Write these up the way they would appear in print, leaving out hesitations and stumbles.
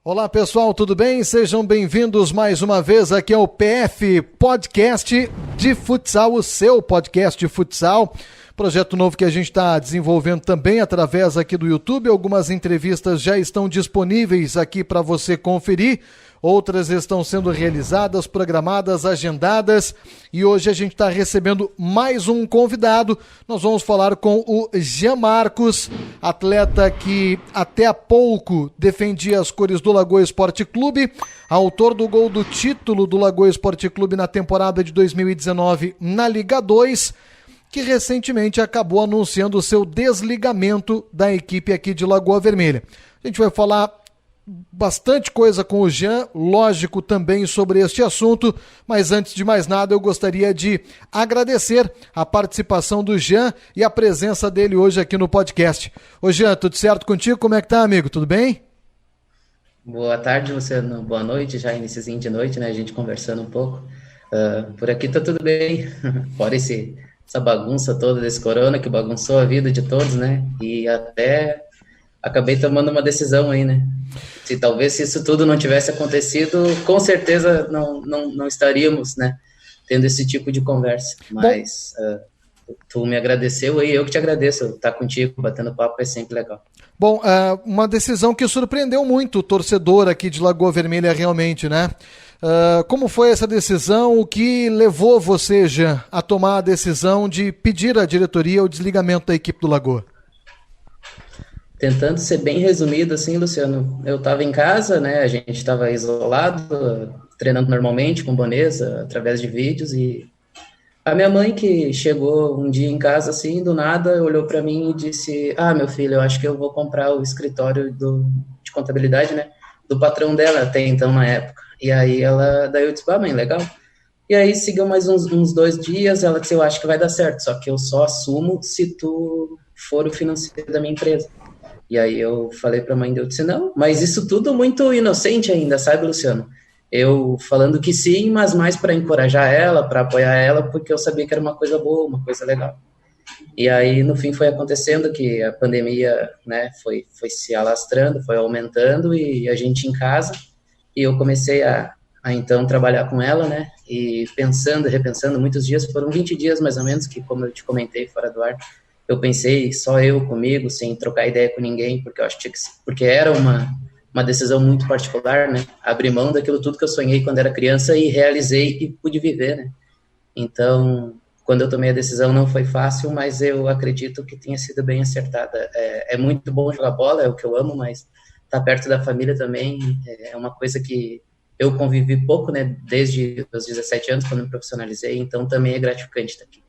Olá pessoal, tudo bem? Sejam bem-vindos mais uma vez aqui ao PF Podcast de Futsal, o seu podcast de futsal. Projeto novo que a gente está desenvolvendo também através aqui do YouTube. Algumas entrevistas já estão disponíveis aqui para você conferir. Outras estão sendo realizadas, programadas, agendadas. E hoje a gente está recebendo mais um convidado. Nós vamos falar com o Jean Marcos, atleta que até há pouco defendia as cores do Lagoa Esporte Clube, autor do gol do título do Lagoa Esporte Clube na temporada de 2019 na Liga 2, que recentemente acabou anunciando o seu desligamento da equipe aqui de Lagoa Vermelha. A gente vai falar bastante coisa com o Jean, lógico, também sobre este assunto, mas antes de mais nada eu gostaria de agradecer a participação do Jean e a presença dele hoje aqui no podcast. Ô Jean, tudo certo contigo? Como é que tá, amigo? Tudo bem? Boa tarde, Luciano. Boa noite, já iniciozinho de noite, né? A gente conversando um pouco. Por aqui tá tudo bem, fora essa bagunça toda desse corona que bagunçou a vida de todos, né? E até acabei tomando uma decisão aí, né? Se isso tudo não tivesse acontecido, com certeza não estaríamos, né, tendo esse tipo de conversa. Mas tu me agradeceu aí, eu que te agradeço. Estar contigo, batendo papo é sempre legal. Bom, uma decisão que surpreendeu muito o torcedor aqui de Lagoa Vermelha realmente, né? Como foi essa decisão? O que levou você, Jean, a tomar a decisão de pedir à diretoria o desligamento da equipe do Lagoa? Tentando ser bem resumido, assim, Luciano, eu estava em casa, né, a gente estava isolado, treinando normalmente com Bonesa, através de vídeos, e a minha mãe, que chegou um dia em casa, assim, do nada, olhou para mim e disse: meu filho, eu acho que eu vou comprar o escritório de contabilidade, né, do patrão dela, até então, na época. E aí daí eu disse: mãe, legal. E aí seguiu mais uns 2 dias, ela disse: eu acho que vai dar certo, só que eu só assumo se tu for o financeiro da minha empresa. E aí eu falei para a mãe, eu disse: não, mas isso tudo muito inocente ainda, sabe, Luciano? Eu falando que sim, mas mais para encorajar ela, para apoiar ela, porque eu sabia que era uma coisa boa, uma coisa legal. E aí, no fim, foi acontecendo que a pandemia, né, foi se alastrando, foi aumentando, e a gente em casa, e eu comecei a então trabalhar com ela, né, e pensando, repensando, muitos dias, foram 20 dias mais ou menos, que como eu te comentei fora do ar, eu pensei só eu comigo, sem trocar ideia com ninguém, porque eu acho que porque era uma decisão muito particular, né? Abrir mão daquilo tudo que eu sonhei quando era criança e realizei e pude viver, né? Então, quando eu tomei a decisão não foi fácil, mas eu acredito que tenha sido bem acertada. É muito bom jogar bola, é o que eu amo, mas estar perto da família também é uma coisa que eu convivi pouco, né, desde os 17 anos, quando me profissionalizei, então também é gratificante estar aqui.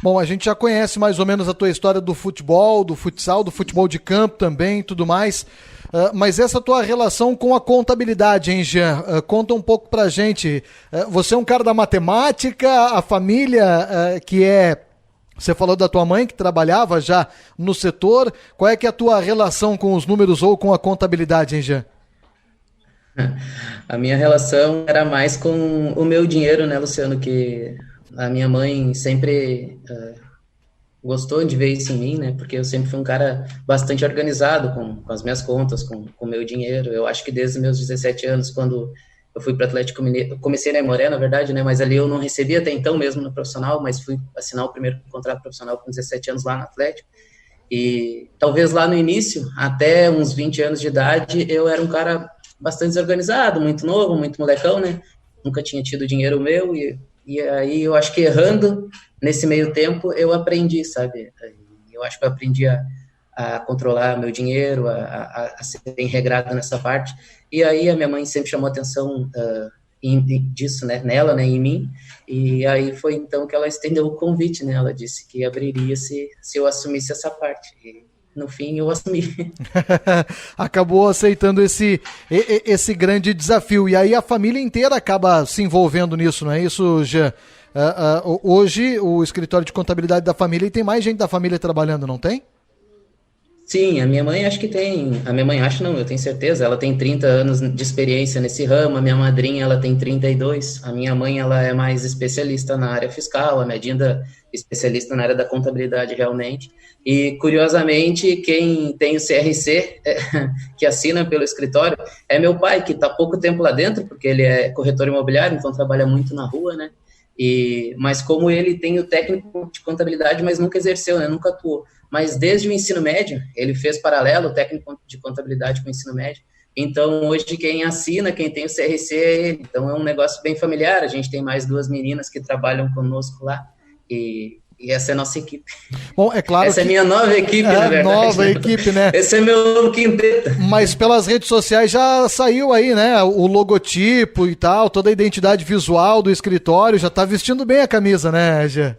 Bom, a gente já conhece mais ou menos a tua história do futebol, do futsal, do futebol de campo também, tudo mais, mas essa tua relação com a contabilidade, hein, Jean? Conta um pouco pra gente. Você é um cara da matemática, a família Você falou da tua mãe que trabalhava já no setor, qual é que é a tua relação com os números ou com a contabilidade, hein, Jean? A minha relação era mais com o meu dinheiro, né, Luciano, que a minha mãe sempre gostou de ver isso em mim, né, porque eu sempre fui um cara bastante organizado com as minhas contas, com o meu dinheiro. Eu acho que desde os meus 17 anos, quando eu fui para o Atlético Mineiro, eu comecei na Aimoré, na verdade, né, mas ali eu não recebia até então mesmo no profissional, mas fui assinar o primeiro contrato profissional com 17 anos lá no Atlético. E talvez lá no início, até uns 20 anos de idade, eu era um cara bastante desorganizado, muito novo, muito molecão, né? Nunca tinha tido dinheiro meu e aí eu acho que errando nesse meio tempo eu aprendi, sabe? Eu acho que eu aprendi a controlar meu dinheiro, a ser bem regrado nessa parte. E aí a minha mãe sempre chamou atenção disso, né? Nela, né? Em mim. E aí foi então que ela estendeu o convite, né? Ela disse que abriria se eu assumisse essa parte. E no fim eu assumi. Acabou aceitando esse grande desafio. E aí a família inteira acaba se envolvendo nisso, não é isso, Jean? Hoje o escritório de contabilidade da família, e tem mais gente da família trabalhando, não tem? Sim, a minha mãe acho que tem, a minha mãe acho não, eu tenho certeza, ela tem 30 anos de experiência nesse ramo, a minha madrinha ela tem 32, a minha mãe ela é mais especialista na área fiscal, a minha Dinda especialista na área da contabilidade realmente, e curiosamente quem tem o CRC, que assina pelo escritório, é meu pai, que está pouco tempo lá dentro, porque ele é corretor imobiliário, então trabalha muito na rua, né, mas como ele tem o técnico de contabilidade, mas nunca exerceu, né, nunca atuou, mas desde o ensino médio, ele fez paralelo, técnico de contabilidade com o ensino médio. Então, hoje, quem assina, quem tem o CRC é ele. Então, é um negócio bem familiar. A gente tem mais 2 meninas que trabalham conosco lá. E essa é a nossa equipe. Bom, é claro essa é a minha nova equipe, na verdade. Nova equipe, né? Esse é meu novo quinteto. Mas pelas redes sociais já saiu aí, né? O logotipo e tal, toda a identidade visual do escritório. Já tá vestindo bem a camisa, né, Gê?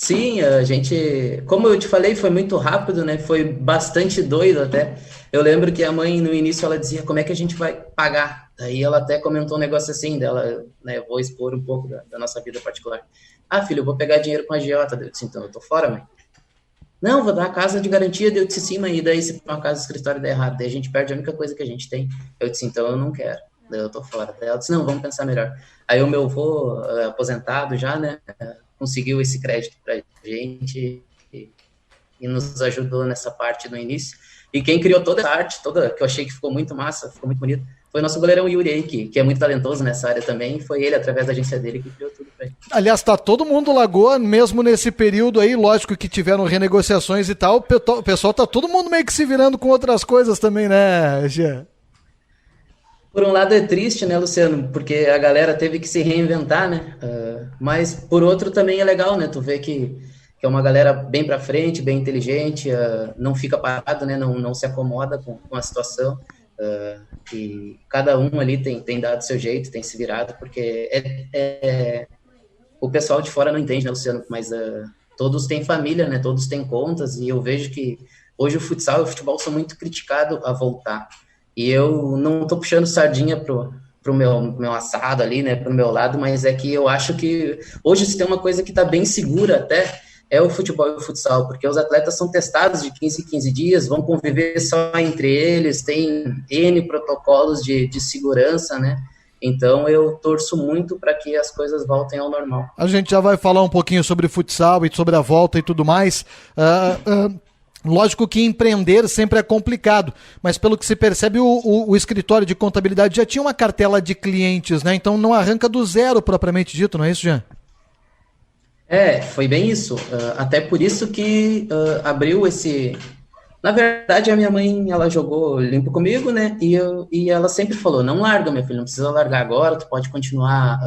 Sim, a gente, como eu te falei, foi muito rápido, né? Foi bastante doido até. Eu lembro que a mãe, no início, ela dizia, como é que a gente vai pagar? Daí ela até comentou um negócio assim, dela, né? Vou expor um pouco da nossa vida particular. Ah, filho, eu vou pegar dinheiro com a agiota. Eu disse, então, eu tô fora, mãe. Não, vou dar a casa de garantia. Eu disse, sim, mãe, e daí se for uma casa de escritório der errado, daí a gente perde a única coisa que a gente tem. Eu disse, então, eu não quero. Daí eu tô fora. Daí ela disse, não, vamos pensar melhor. Aí o meu avô, aposentado já, né? Conseguiu esse crédito para a gente e nos ajudou nessa parte no início. E quem criou toda essa arte, toda que eu achei que ficou muito massa, ficou muito bonito, foi o nosso goleirão Yuri aí, que é muito talentoso nessa área também. Foi ele, através da agência dele, que criou tudo pra ele. Aliás, tá todo mundo Lagoa, mesmo nesse período aí, lógico que tiveram renegociações e tal, o pessoal tá todo mundo meio que se virando com outras coisas também, né, Gê? Por um lado é triste, né, Luciano, porque a galera teve que se reinventar, né, mas por outro também é legal, né, tu vê que é uma galera bem pra frente, bem inteligente, não fica parado, né, não se acomoda com a situação, e cada um ali tem dado seu jeito, tem se virado, porque o pessoal de fora não entende, né, Luciano, mas todos têm família, né, todos têm contas, e eu vejo que hoje o futsal e o futebol são muito criticados a voltar. E eu não tô puxando sardinha pro meu assado ali, né, pro meu lado, mas é que eu acho que hoje se tem uma coisa que tá bem segura até, é o futebol e o futsal, porque os atletas são testados de 15 em 15 dias, vão conviver só entre eles, tem N protocolos de segurança, né, então eu torço muito para que as coisas voltem ao normal. A gente já vai falar um pouquinho sobre futsal e sobre a volta e tudo mais. Lógico que empreender sempre é complicado, mas pelo que se percebe, o escritório de contabilidade já tinha uma cartela de clientes, né? Então não arranca do zero propriamente dito, não é isso, Jean? Foi bem isso. Até por isso que abriu esse... Na verdade, a minha mãe, ela jogou limpo comigo, né? E ela sempre falou, não larga, meu filho, não precisa largar agora, tu pode continuar...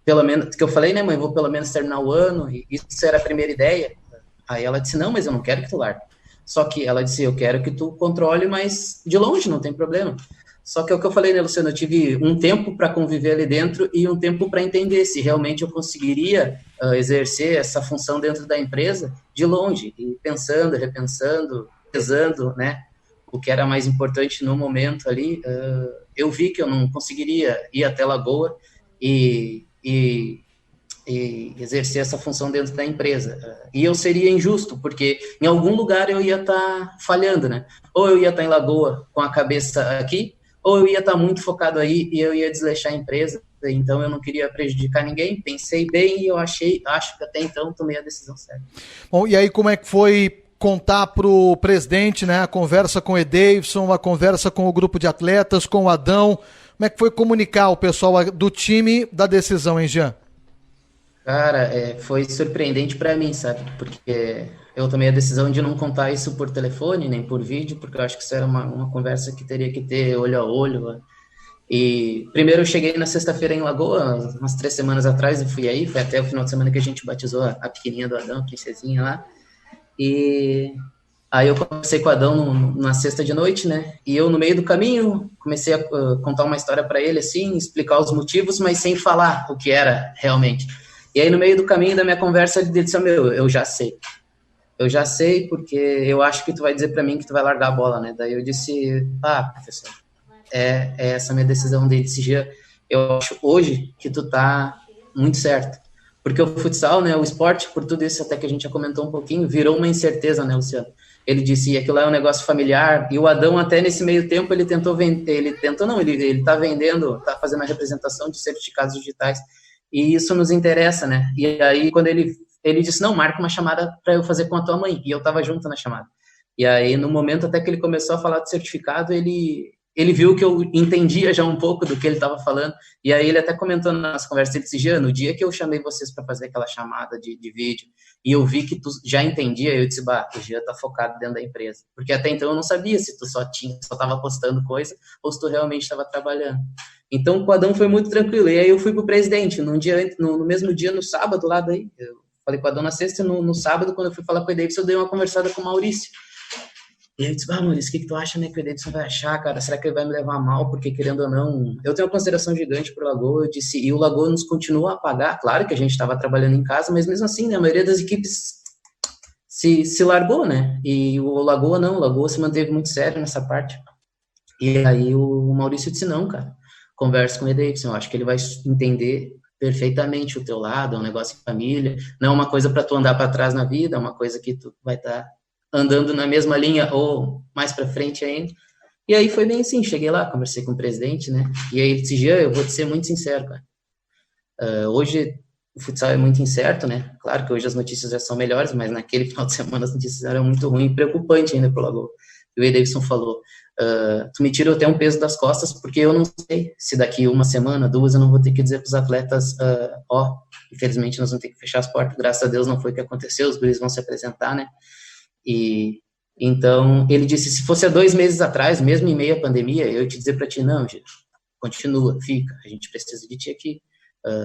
pelo menos, que eu falei, né, mãe, vou pelo menos terminar o ano, e isso era a primeira ideia. Aí ela disse, não, mas eu não quero que tu largue. Só que ela disse, eu quero que tu controle, mas de longe, não tem problema. Só que é o que eu falei, né, Luciano, eu tive um tempo para conviver ali dentro e um tempo para entender se realmente eu conseguiria exercer essa função dentro da empresa de longe, e pensando, repensando, pesando, né, o que era mais importante no momento ali, eu vi que eu não conseguiria ir até Lagoa e exercer essa função dentro da empresa. E eu seria injusto, porque em algum lugar eu ia estar falhando, né? Ou eu ia estar em Lagoa com a cabeça aqui, ou eu ia estar muito focado aí e eu ia desleixar a empresa. Então eu não queria prejudicar ninguém, pensei bem e eu acho que até então tomei a decisão certa. Bom, e aí como é que foi contar pro presidente, né, a conversa com o Edeivson, a conversa com o grupo de atletas, com o Adão, como é que foi comunicar o pessoal do time da decisão, hein, Jean? Cara, foi surpreendente para mim, sabe? Porque eu tomei a decisão de não contar isso por telefone, nem por vídeo, porque eu acho que isso era uma conversa que teria que ter olho a olho. E primeiro eu cheguei na sexta-feira em Lagoa, umas 3 semanas atrás, eu fui aí, foi até o final de semana que a gente batizou a pequenininha do Adão, a princesinha lá. E aí eu conversei com o Adão na sexta de noite, né? E eu, no meio do caminho, comecei a contar uma história para ele, assim, explicar os motivos, mas sem falar o que era realmente. E aí, no meio do caminho da minha conversa, ele disse, eu já sei. Eu já sei porque eu acho que tu vai dizer para mim que tu vai largar a bola, né? Daí eu disse, professor, é essa a minha decisão. Daí disse, Jean, eu acho hoje que tu tá muito certo. Porque o futsal, né, o esporte, por tudo isso até que a gente já comentou um pouquinho, virou uma incerteza, né, Luciano? Ele disse, aquilo lá é um negócio familiar, e o Adão até nesse meio tempo ele tentou vender, ele tá vendendo, tá fazendo a representação de certificados digitais, e isso nos interessa, né? E aí quando ele disse, não, marca uma chamada para eu fazer com a tua mãe, e eu tava junto na chamada. E aí no momento até que ele começou a falar de certificado, ele viu que eu entendia já um pouco do que ele estava falando, e aí ele até comentou nas conversas, ele disse, Jean, no dia que eu chamei vocês para fazer aquela chamada de vídeo, e eu vi que tu já entendia, eu disse, bah, o Jean tá focado dentro da empresa, porque até então eu não sabia se tu só tava postando coisa, ou se tu realmente estava trabalhando. Então o Adão foi muito tranquilo, e aí eu fui pro presidente, no mesmo dia, no sábado, lá daí, eu falei com o Adão na sexta, no sábado, quando eu fui falar com o Davidson, eu dei uma conversada com o Maurício. E ele disse, Maurício, o que tu acha, né, que o Davidson vai achar, cara? Será que ele vai me levar mal? Porque, querendo ou não, eu tenho uma consideração gigante pro Lagoa, eu disse, e o Lagoa nos continua a pagar, claro que a gente estava trabalhando em casa, mas mesmo assim, né, a maioria das equipes se largou, né? E o Lagoa não, o Lagoa se manteve muito sério nessa parte. E aí o Maurício disse, não, cara, conversa com o Davidson, eu acho que ele vai entender perfeitamente o teu lado, é um negócio de família, não é uma coisa para tu andar para trás na vida, é uma coisa que tu vai estar andando na mesma linha ou mais para frente ainda. E aí foi bem assim, cheguei lá, conversei com o presidente, né? E aí ele disse, Jean, eu vou te ser muito sincero, cara. Hoje o futsal é muito incerto, né? Claro que hoje as notícias já são melhores, mas naquele final de semana as notícias eram muito ruins e preocupantes ainda pro Lagoa. E o Davidson falou, tu me tira até um peso das costas, porque eu não sei se daqui uma semana, duas, eu não vou ter que dizer para os atletas, infelizmente nós vamos ter que fechar as portas, graças a Deus não foi o que aconteceu, os guris vão se apresentar, né? E então ele disse, se fosse há 2 meses atrás, mesmo em meio à pandemia, eu ia te dizer para ti, não, Gil, continua, fica, a gente precisa de ti aqui.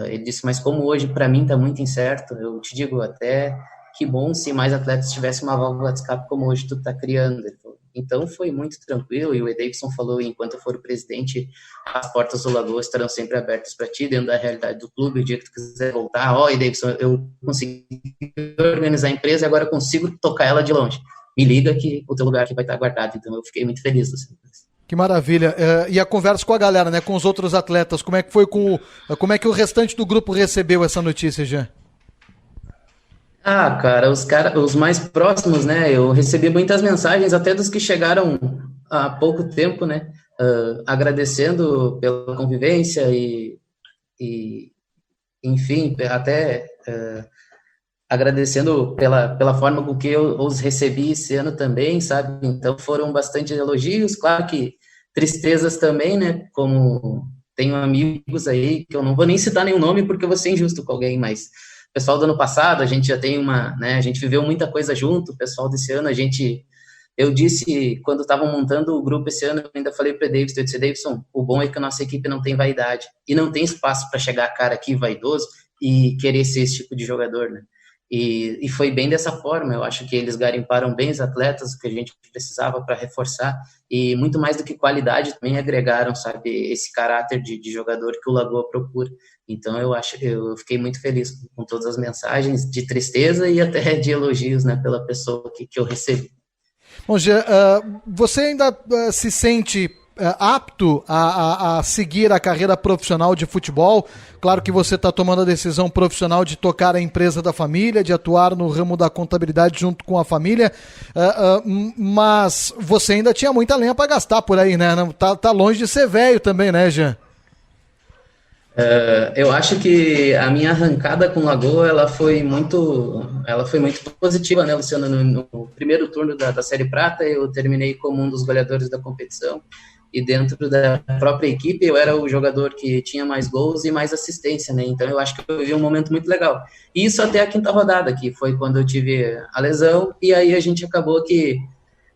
Ele disse, mas como hoje para mim está muito incerto, eu te digo até que bom se mais atletas tivessem uma válvula de escape como hoje tu está criando. Então foi muito tranquilo, e o Davidson falou, enquanto eu for o presidente, as portas do Lagoa estarão sempre abertas para ti, dentro da realidade do clube, o dia que tu quiser voltar, Davidson, eu consegui organizar a empresa e agora consigo tocar ela de longe. Me liga que o teu lugar aqui vai estar guardado. Então eu fiquei muito feliz. Assim. Que maravilha. E a conversa com a galera, né, com os outros atletas, como é que foi como é que o restante do grupo recebeu essa notícia, Jean? Cara, os mais próximos, né, eu recebi muitas mensagens, até dos que chegaram há pouco tempo, né, agradecendo pela convivência e enfim, até agradecendo pela forma com que eu os recebi esse ano também, sabe, então foram bastante elogios, claro que tristezas também, né, como tenho amigos aí, que eu não vou nem citar nenhum nome porque eu vou ser injusto com alguém, mas pessoal do ano passado, a gente já tem a gente viveu muita coisa junto, o pessoal desse ano, eu disse, quando estavam montando o grupo esse ano, eu ainda falei para o Davidson, eu disse, Davidson, o bom é que a nossa equipe não tem vaidade, e não tem espaço para chegar cara aqui vaidoso e querer ser esse tipo de jogador, né? E foi bem dessa forma, eu acho que eles garimparam bem os atletas, o que a gente precisava para reforçar, e muito mais do que qualidade, também agregaram, sabe, esse caráter de jogador que o Lagoa procura. Então eu fiquei muito feliz com todas as mensagens de tristeza e até de elogios, né, pela pessoa que eu recebi. Bom, Jean, você ainda se sente apto a seguir a carreira profissional de futebol? Claro que você está tomando a decisão profissional de tocar a empresa da família, de atuar no ramo da contabilidade junto com a família, mas você ainda tinha muita lenha para gastar por aí, né? Tá longe de ser velho também, né, Jean? Eu acho que a minha arrancada com Lagoa, ela foi muito positiva, né, Luciano? No primeiro turno da Série Prata, eu terminei como um dos goleadores da competição, e dentro da própria equipe eu era o jogador que tinha mais gols e mais assistência, né? Então eu acho que eu vivi um momento muito legal. E isso até a quinta rodada, que foi quando eu tive a lesão, e aí a gente acabou que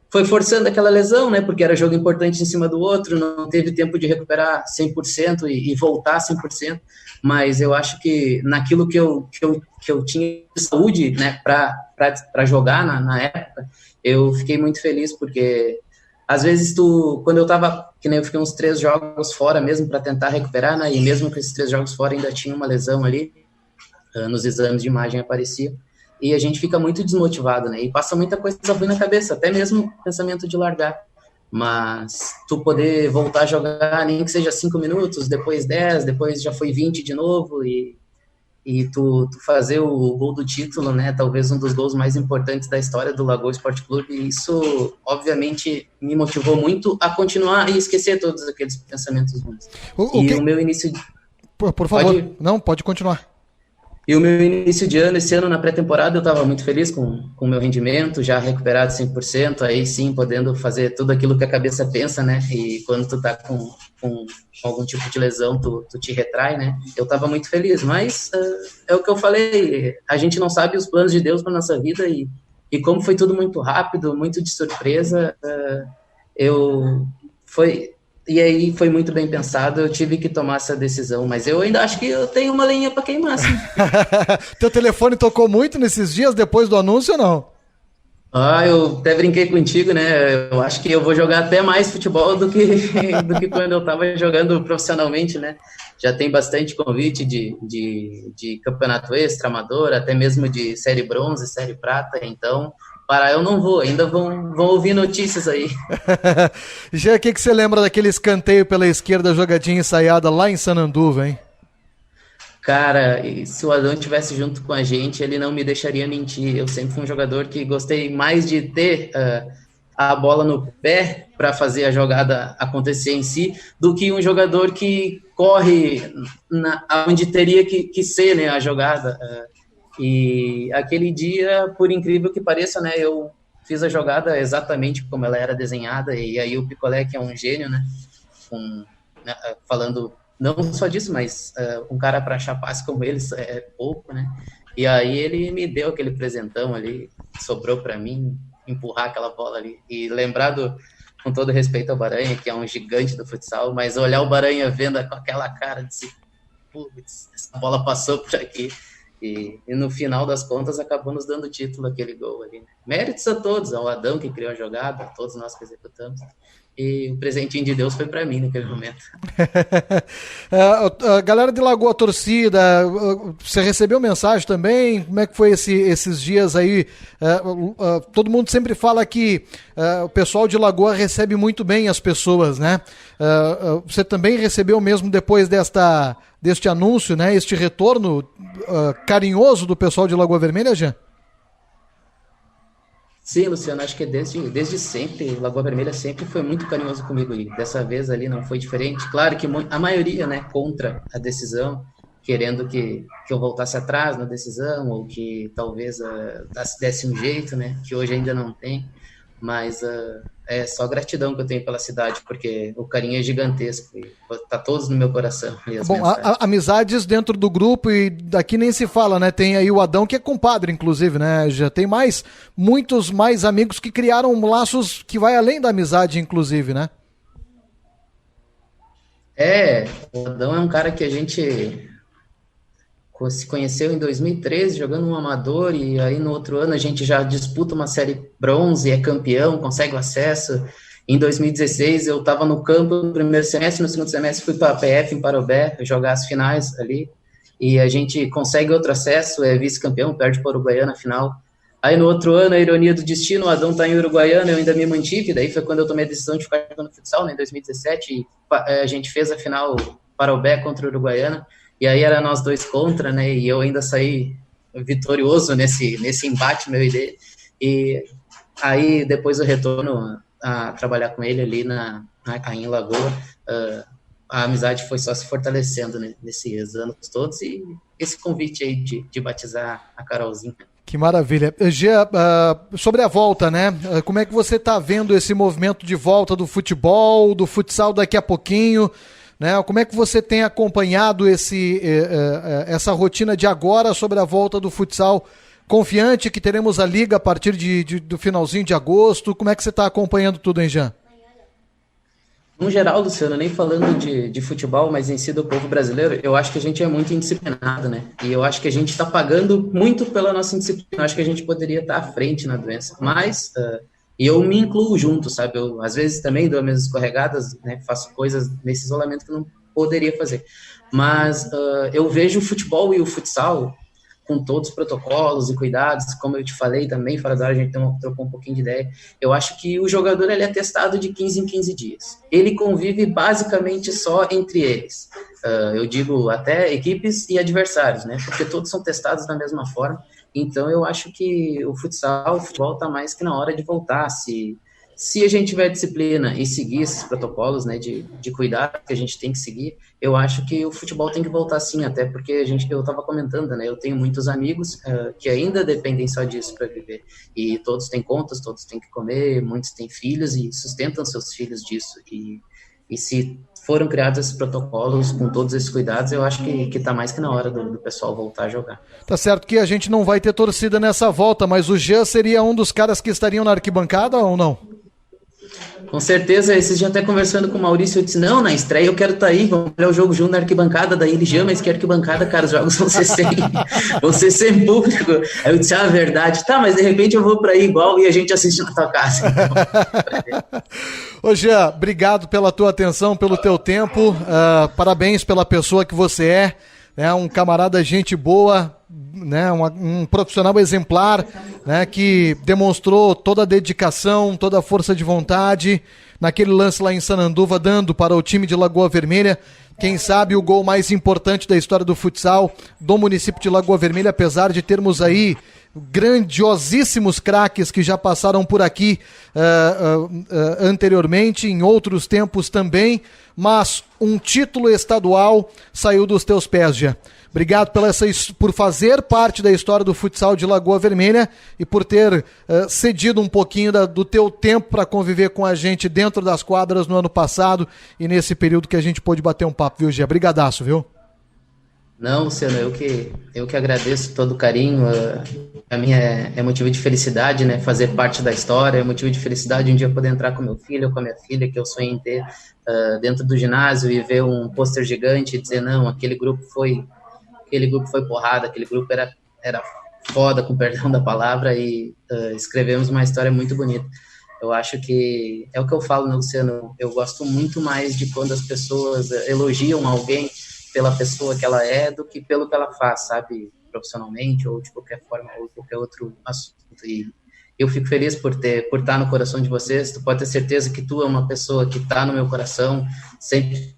foi forçando aquela lesão, né, porque era jogo importante em cima do outro, não teve tempo de recuperar 100% e voltar 100%, mas eu acho que naquilo que eu tinha saúde, né, para jogar na época, eu fiquei muito feliz, porque às vezes quando eu tava, que nem eu fiquei uns 3 jogos fora mesmo para tentar recuperar, né, e mesmo com esses 3 jogos fora ainda tinha uma lesão ali, nos exames de imagem aparecia, e a gente fica muito desmotivado, né, e passa muita coisa ruim na cabeça, até mesmo o pensamento de largar, mas tu poder voltar a jogar, nem que seja 5 minutos, depois 10, depois já foi 20 de novo, e e tu fazer o gol do título, né, talvez um dos gols mais importantes da história do Lagoa Esporte Clube, e isso, obviamente, me motivou muito a continuar e esquecer todos aqueles pensamentos ruins. O meu início... Por favor, não, pode continuar. E o meu início de ano, esse ano na pré-temporada, eu estava muito feliz com o meu rendimento, já recuperado 100%, aí sim, podendo fazer tudo aquilo que a cabeça pensa, né? E quando tu tá com algum tipo de lesão, tu te retrai, né? Eu estava muito feliz, mas é o que eu falei, a gente não sabe os planos de Deus para nossa vida, e como foi tudo muito rápido, muito de surpresa, e aí foi muito bem pensado, eu tive que tomar essa decisão, mas eu ainda acho que eu tenho uma lenha para queimar, sim. Teu telefone tocou muito nesses dias depois do anúncio ou não? Eu até brinquei contigo, né? Eu acho que eu vou jogar até mais futebol do que quando eu estava jogando profissionalmente, né? Já tem bastante convite de campeonato extra, amador, até mesmo de série bronze, série prata, então... Parar eu não vou, ainda vão ouvir notícias aí. Já, o que você lembra daquele escanteio pela esquerda, jogadinha ensaiada lá em Sananduva, hein? Cara, se o Adão estivesse junto com a gente, ele não me deixaria mentir. Eu sempre fui um jogador que gostei mais de ter a bola no pé para fazer a jogada acontecer em si, do que um jogador que corre onde teria que ser, né, a jogada. E aquele dia, por incrível que pareça, né, eu fiz a jogada exatamente como ela era desenhada, e aí o Picolé, que é um gênio, né, falando não só disso, mas um cara para achar passe como ele é pouco, né, e aí ele me deu aquele presentão ali, sobrou para mim empurrar aquela bola ali, e lembrado, com todo respeito ao Baranha, que é um gigante do futsal, mas olhar o Baranha vendo com aquela cara de putz, essa bola passou por aqui. E no final das contas acabou nos dando título aquele gol ali. Méritos a todos, ao Adão que criou a jogada, a todos nós que executamos. E o presentinho de Deus foi para mim naquele momento. A galera de Lagoa, a torcida, você recebeu mensagem também? Como é que foi esses dias aí? Todo mundo sempre fala que o pessoal de Lagoa recebe muito bem as pessoas, né? Você também recebeu mesmo depois deste anúncio, né? Este retorno carinhoso do pessoal de Lagoa Vermelha, Jean? Sim, Luciano, acho que desde sempre, Lagoa Vermelha sempre foi muito carinhoso comigo, e dessa vez ali não foi diferente. Claro que a maioria, né, contra a decisão, querendo que eu voltasse atrás na decisão, ou que talvez desse um jeito, né, que hoje ainda não tem, mas é só gratidão que eu tenho pela cidade, porque o carinho é gigantesco e tá todos no meu coração. Bom, amizades dentro do grupo, e daqui nem se fala, né? Tem aí o Adão, que é compadre, inclusive, né? Já tem muitos mais amigos que criaram laços que vai além da amizade, inclusive, né? O Adão é um cara que a gente se conheceu em 2013, jogando um amador, e aí no outro ano a gente já disputa uma série bronze, é campeão, consegue o acesso. Em 2016 eu estava no campo no primeiro semestre, no segundo semestre fui para a PF em Parobé jogar as finais ali, e a gente consegue outro acesso, é vice-campeão, perde para o Uruguaiana na final. Aí no outro ano, a ironia do destino, o Adão está em Uruguaiana, eu ainda me mantive, daí foi quando eu tomei a decisão de ficar jogando futsal, né, em 2017, e a gente fez a final Parobé contra o Uruguaiana. E aí era nós dois contra, né? E eu ainda saí vitorioso nesse embate meu e dele. E aí depois o retorno a trabalhar com ele ali em Lagoa, a amizade foi só se fortalecendo, né, nesses anos todos, e esse convite aí de batizar a Carolzinha. Que maravilha. Gia, sobre a volta, né? Como é que você está vendo esse movimento de volta do futebol, do futsal daqui a pouquinho? Né? Como é que você tem acompanhado essa rotina de agora sobre a volta do futsal? Confiante que teremos a liga a partir do finalzinho de agosto? Como é que você está acompanhando tudo, hein, Jean? No geral, Luciano, nem falando de futebol, mas em si do povo brasileiro, eu acho que a gente é muito indisciplinado, né? E eu acho que a gente está pagando muito pela nossa indisciplina. Eu acho que a gente poderia estar à frente na doença. Mas... E eu me incluo junto, sabe? Eu, às vezes, também dou minhas escorregadas, né? Faço coisas nesse isolamento que eu não poderia fazer. Mas eu vejo o futebol e o futsal com todos os protocolos e cuidados, como eu te falei também, fora da hora a gente trocou um pouquinho de ideia. Eu acho que o jogador ele é testado de 15 em 15 dias. Ele convive basicamente só entre eles. Eu digo até equipes e adversários, né? Porque todos são testados da mesma forma. Então, eu acho que o futebol está mais que na hora de voltar. Se a gente tiver disciplina e seguir esses protocolos, né, de cuidado que a gente tem que seguir, eu acho que o futebol tem que voltar sim, até porque eu estava comentando, né, eu tenho muitos amigos que ainda dependem só disso para viver, e todos têm contas, todos têm que comer, muitos têm filhos e sustentam seus filhos disso, e se foram criados esses protocolos com todos esses cuidados, eu acho que tá mais que na hora do pessoal voltar a jogar. Tá certo que a gente não vai ter torcida nessa volta, mas o Jean seria um dos caras que estariam na arquibancada ou não? Com certeza, esses dias até conversando com o Maurício, eu disse, não, na estreia eu quero estar aí, vamos olhar o jogo junto na arquibancada, daí ele já, mas que arquibancada, cara, os jogos vão ser sem público. Aí eu disse, verdade, tá, mas de repente eu vou para aí igual e a gente assiste na tua casa. Então. Ô Jean, obrigado pela tua atenção, pelo teu tempo, parabéns pela pessoa que você é um camarada gente boa, né, um profissional exemplar, né, que demonstrou toda a dedicação, toda a força de vontade naquele lance lá em Sananduva, dando para o time de Lagoa Vermelha, quem sabe o gol mais importante da história do futsal do município de Lagoa Vermelha, apesar de termos aí grandiosíssimos craques que já passaram por aqui anteriormente, em outros tempos também, mas um título estadual saiu dos teus pés, Jean. Obrigado por fazer parte da história do futsal de Lagoa Vermelha e por ter cedido um pouquinho do teu tempo para conviver com a gente dentro das quadras no ano passado e nesse período que a gente pôde bater um papo, viu, Gia? Brigadaço, viu? Não, Luciano, eu que agradeço todo o carinho. A mim é motivo de felicidade, né? Fazer parte da história, é motivo de felicidade um dia poder entrar com meu filho ou com a minha filha, que eu sonhei em ter dentro do ginásio e ver um pôster gigante e dizer, não, aquele grupo foi porrada, aquele grupo era foda, com perdão da palavra, e escrevemos uma história muito bonita. Eu acho que é o que eu falo, né, Luciano? Eu gosto muito mais de quando as pessoas elogiam alguém pela pessoa que ela é do que pelo que ela faz, sabe? Profissionalmente ou de qualquer forma ou qualquer outro assunto. E eu fico feliz por estar no coração de vocês. Tu pode ter certeza que tu é uma pessoa que está no meu coração, sempre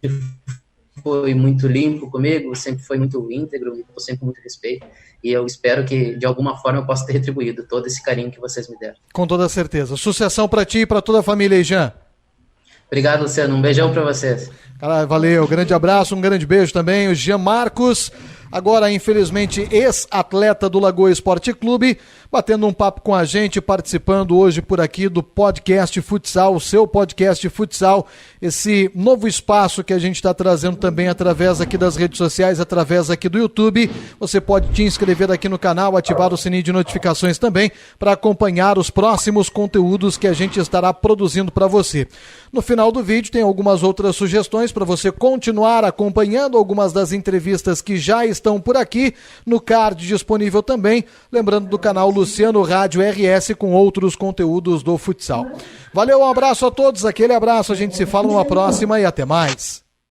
foi muito limpo comigo, sempre foi muito íntegro, me deu sempre muito respeito, e eu espero que de alguma forma eu possa ter retribuído todo esse carinho que vocês me deram. Com toda certeza. Sucessão para ti e para toda a família aí, Jean. Obrigado, Luciano. Um beijão para vocês. Caralho, valeu. Grande abraço, um grande beijo também. O Jean Marcos, agora infelizmente ex-atleta do Lagoa Esporte Clube, batendo um papo com a gente, participando hoje por aqui do podcast Futsal, o seu podcast Futsal, esse novo espaço que a gente está trazendo também através aqui das redes sociais, através aqui do YouTube. Você pode te inscrever aqui no canal, ativar o sininho de notificações também para acompanhar os próximos conteúdos que a gente estará produzindo para você. No final do vídeo tem algumas outras sugestões para você continuar acompanhando algumas das entrevistas que já estão por aqui, no card disponível também, lembrando do canal Luciano Rádio RS com outros conteúdos do futsal. Valeu, um abraço a todos, aquele abraço, a gente se fala numa próxima e até mais.